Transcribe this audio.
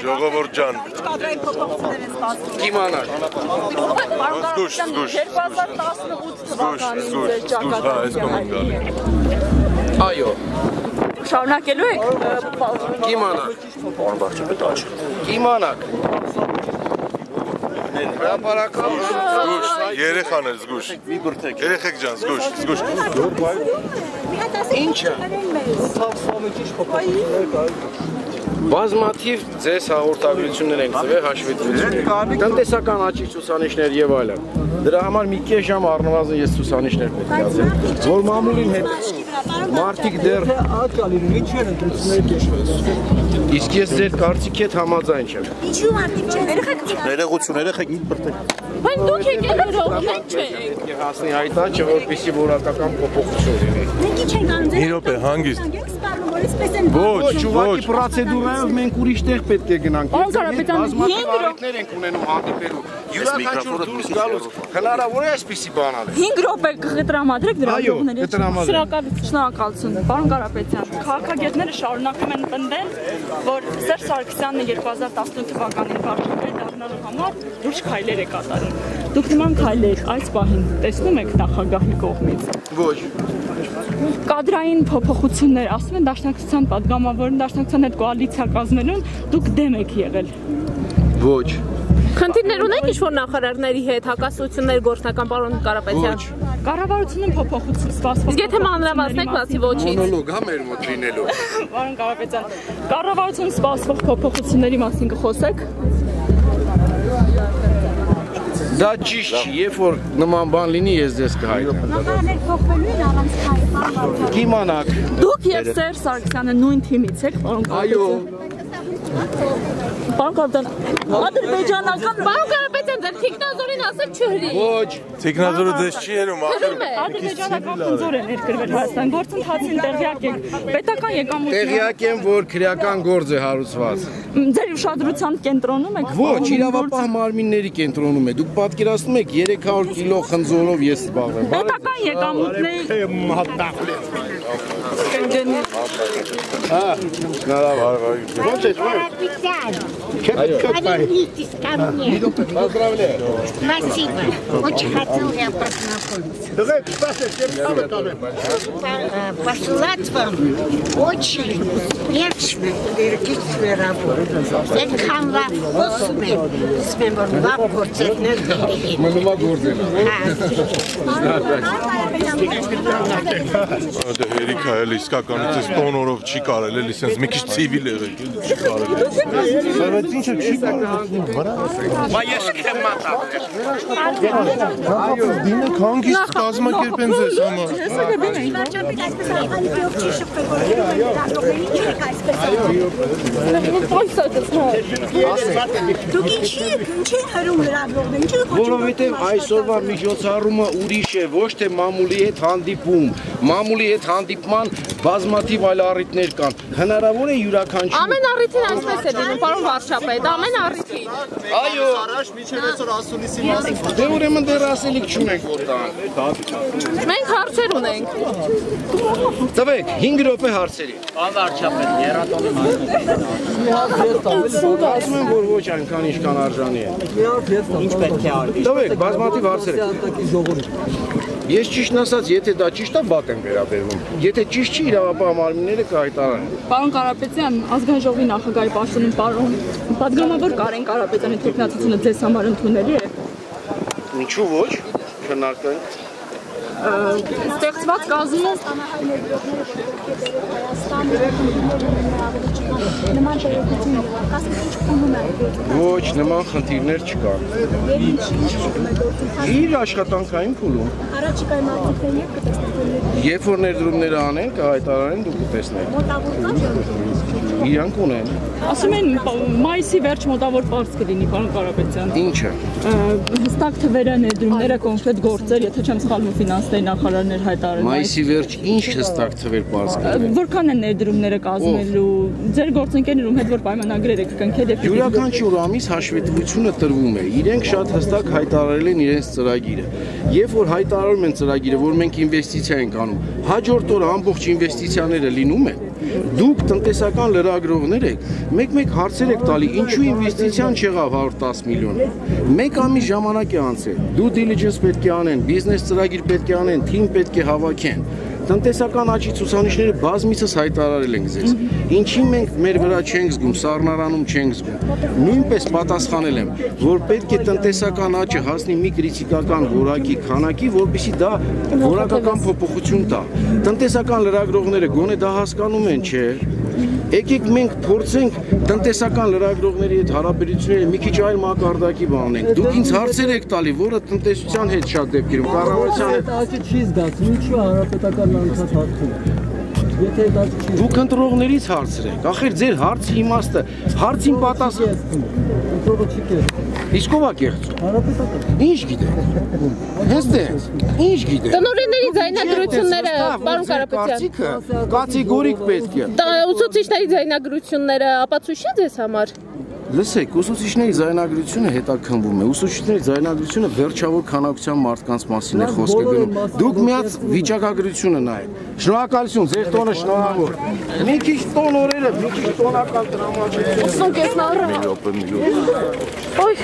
Ժողովուրդ ջան։ Կիմանալ։ Զգուշ, զգուշ։ 2018 թվականին Այո։ Շարունակելու եք։ Կիմանալ։ Կիմանալ։ Հրապարակալ։ Զգուշ, երեխան էր, զգուշ։ Երեխեք ջան, զգուշ, զգուշ։ Ինչը։ Բազմաթիվ ձեզ հաղորդագրություններ ենք տվել հաշվետվություն։ Տնտեսական աճի ցուցանիշներ եւ այլն։ Դրա համար մի քիչ ժամ առնվազն ես ցուցանիշներ պետք է ասեմ, որ մամուլին հետ մարդիկ դեռ իսկ ես ձեր կարծիքի հետ համաձայն չեմ։ Ինչու մարդիկ չեն Ներողություն, երեխեք մի բրտեք։ Բայց դուք եկել եք մենք չենք։ Պետք է հասնի հայտարարը, որպեսզի որակական փոփոխություն լինի։ Մենք ինչ ենք անում։ Մի րոպե, հանգիստ։ Ոչ, ուղղակի պրոցեդուրայով մենք ուրիշ տեղ պետք է գնանք։ Բազմաթիվ առիթներ ենք ունենում հանդիպելու։ Յուրաքանչյուր դուրս գալուց հնարավոր է այսպիսի բան անել։ 5 րոպե կտրամադրեք դրա ժողովների։ կտրամադրեմ։ Շնորհակալություն, պարոն Կարապետյան։ Քաղաքագետները շարունակում են պնդել, որ Սերժ Սարգսյանը 2018 թվականին վարչապետ դառնալու համար լուրջ քայլեր է կատարում։ Դուք նման քայլեր այս պահին տեսնում եք նախագահի կողմից։ Ոչ։ Կադրային փոփոխություններ, ասում են դաշնակցության պատգամավորն դաշնակցության հետ կոալիցիա կազմելուն դուք դեմ եք եղել։ Ոչ։ Խնդիրներ ունեք ինչ-որ նախարարների հետ, հակասություններ գործնական պարոն Կարապետյան։ Կառավարությունում փոփոխություն սպասվող։ Իսկ եթե մանրամասնեք բացի ոչինչ։ Մոնոլոգ հա մեր մոտ լինելու։ Պարոն Կարապետյան, կառավարությունում սպասվող փոփոխությունների մասին կխոսեք։ Դա ճիշտ չի, երբ որ նման բան լինի, ես ձեզ կհայտնեմ։ Նախարարներ փոխվելու են առանց քայլի։ Կիմանաք։ Դուք եւ Սերժ Սարգսյանը նույն թիմից եք, պարոն Կարապետյան։ Պարոն Կարապետյան, ադրբեջանական Պարոն Կարապետյան, ձեր թիկնազորին ասել չհրի։ Ոչ։ Տեխնազորը դες չի երում, ախր։ ադրբեջանական խնձոր է ներկրվել Հայաստան, գործընթացին տեղյակ եք, պետական եկամուտի։ Տեղյակ եմ, որ քրեական գործ է հարուցված։ Ձեր ուշադրության կենտրոնում եք։ Ոչ, իրավապահ մարմինների կենտրոնում է։ Դուք պատկերացնում եք 300 կիլո խնձորով ես զբաղվեմ։ Պետական եկամուտների Ո՞նց է։ Повернитесь ко мне. Поздравляю. Спасибо. Очень хотел я посылать вам очень успешно энергичную работу. Энхан лав осме, смем лав горцетнер береги. Мы нема гордый. Դե հերիքա էլի իսկականից էս տոնորով չի կարել էլի սենց մի քիչ ցիվիլ եղեք չի կարել։ Բայց ինչը չի կարել։ Բա ես չեմ մտածել։ Դինեք հանգիստ կազմակերպեն ձեզ համար։ Վարչապետ այսպես արխանիկով չի շփվել, որ դատողների չեք այսպես։ Դուք ինչի հրում լրագրողներ, ինչի խոչում։ Որովհետև այսօրվա միջոցառումը ուրիշ է, ոչ թե մամուլի հետ հանդիպում։ Մամուլի հետ հանդիպման բազմաթիվ այլ առիթներ կան։ Հնարավոր է յուրաքանչյուր։ Ամեն առիթին այսպես է լինում, պարոն վարչապետ, ամեն առիթին։ Այո, առաջ միջև այսօր ասուլիսի մասին։ Դե ուրեմն դեռ ասելիք չունենք որ տան։ Մենք հարցեր ունենք։ Տվեք 5 րոպե հարցերի։ Պարոն վարչապետ, երաթոնի Ասում եմ որ ոչ այնքան ինչքան արժանի է։ ինչ պետք է արվի։ Տվեք բազմաթիվ հարցեր։ Ես ճիշտն ասած, եթե դա ճիշտ է, բաց եմ վերաբերվում։ Եթե ճիշտ չի, իրավապահ մարմինները կհայտարարեն։ Պարոն Կարապետյան, ազգային ժողովի նախագահի պաշտոնում պարոն պատգամավոր Կարեն Կարապետյանի թեկնածությունը ձեզ համար ընդունելի է։ Ինչու ոչ, քննարկենք։ Ստեղծված կազմում Ոչ, նման խնդիրներ չկան։ Իր աշխատանքային փուլում։ Առաջիկայի մարդիկներին եք կտեսնեք։ Երբ որ ներդրումները անեն, կհայտարարեն դուք կտեսնեք։ Իրանք ունեն։ ասում են մայիսի վերջ մոտավոր պարզ կլինի, պարոն Կարապետյան։ Ինչը։ Հստակ թվերը ներդրումները կոնկրետ գործեր, եթե չեմ սխալվում ֆինանսների նախարարներ հայտարարել։ Մայիսի վերջ ինչ հստակ թվեր պարզ Որքան են ներդրումները կազմելու ձեր գործընկերներում հետ որ պայմանագրեր եք կնքել եւ Յուրաքանչյուր ամիս հաշվետվությունը տրվում է։ Իրենք շատ հստակ հայտարարել են իրենց ծրագիրը։ Երբ որ հայտարարում են ծրագիրը, որ մենք ինվեստիցիա ենք անում, հաջորդ օրը ամբողջ ինվեստիցիաները լինում են, դուք տնտեսական լրագրողներ եք, մեկ-մեկ հարցեր եք տալի, ինչու ինվեստիցիան չեղավ 110 միլիոն։ Մեկ ամիս ժամանակ է անցել։ Due diligence պետք է անեն, բիզնես ծրագիր պետք է անեն, թիմ պետք է հավաքեն։ Տնտեսական աճի ցուցանիշները բազմիցս հայտարարել ենք ձեզ։ Ինչի մենք մեր վրա չենք զգում, սառնարանում չենք զգում։ Նույնպես պատասխանել եմ, որ պետք է տնտեսական աճը հասնի մի կրիտիկական որակի, քանակի, որպեսզի դա որակական փոփոխություն տա։ Տնտեսական լրագրողները գոնե դա հասկանում են, չէ՞։ Եկեք մենք փորձենք տնտեսական լրագրողների հետ հարաբերությունները մի քիչ այլ մակարդակի բանենք։ Դուք ինձ հարցեր եք տալի, որը տնտեսության հետ շատ դեպքերում կառավարության հետ Աճը չի զգացում, ինչու հանրապետական անկած հաղթում։ Եթե դա չի Դուք ընտրողներից հարցրեք։ Ախր ձեր հարցի իմաստը, հարցին պատասխան։ ընտրողը չի կերտում։ Իսկ ով է կեղծում։ Հանրապետական։ Ինչ գիտեք։ Հենց դե, ինչ գիտեք։ Տնօրենների ձայնագրությունները, պարոն Կարապետյան։ Կարծիքը կատեգորիկ պետք է։ Ուսուցիչների ձայնագրությունները ապացույց է ձեզ համար։ Լսեք, ուսուցիչների ձայնագրությունը հետաքննվում է։ Ուսուցիչների ձայնագրությունը վերջավոր քանակության մարդկանց մասին է խոսքը գնում։ Դուք միած վիճակագրությունը նայեք։ Շնորհակալություն, ձեր տոնը շնորհավոր։ Մի քիչ տոն օրերը, մի քիչ տոնական տրամադրություն։ 80 կեսնառը։ Միլիոն։ Օй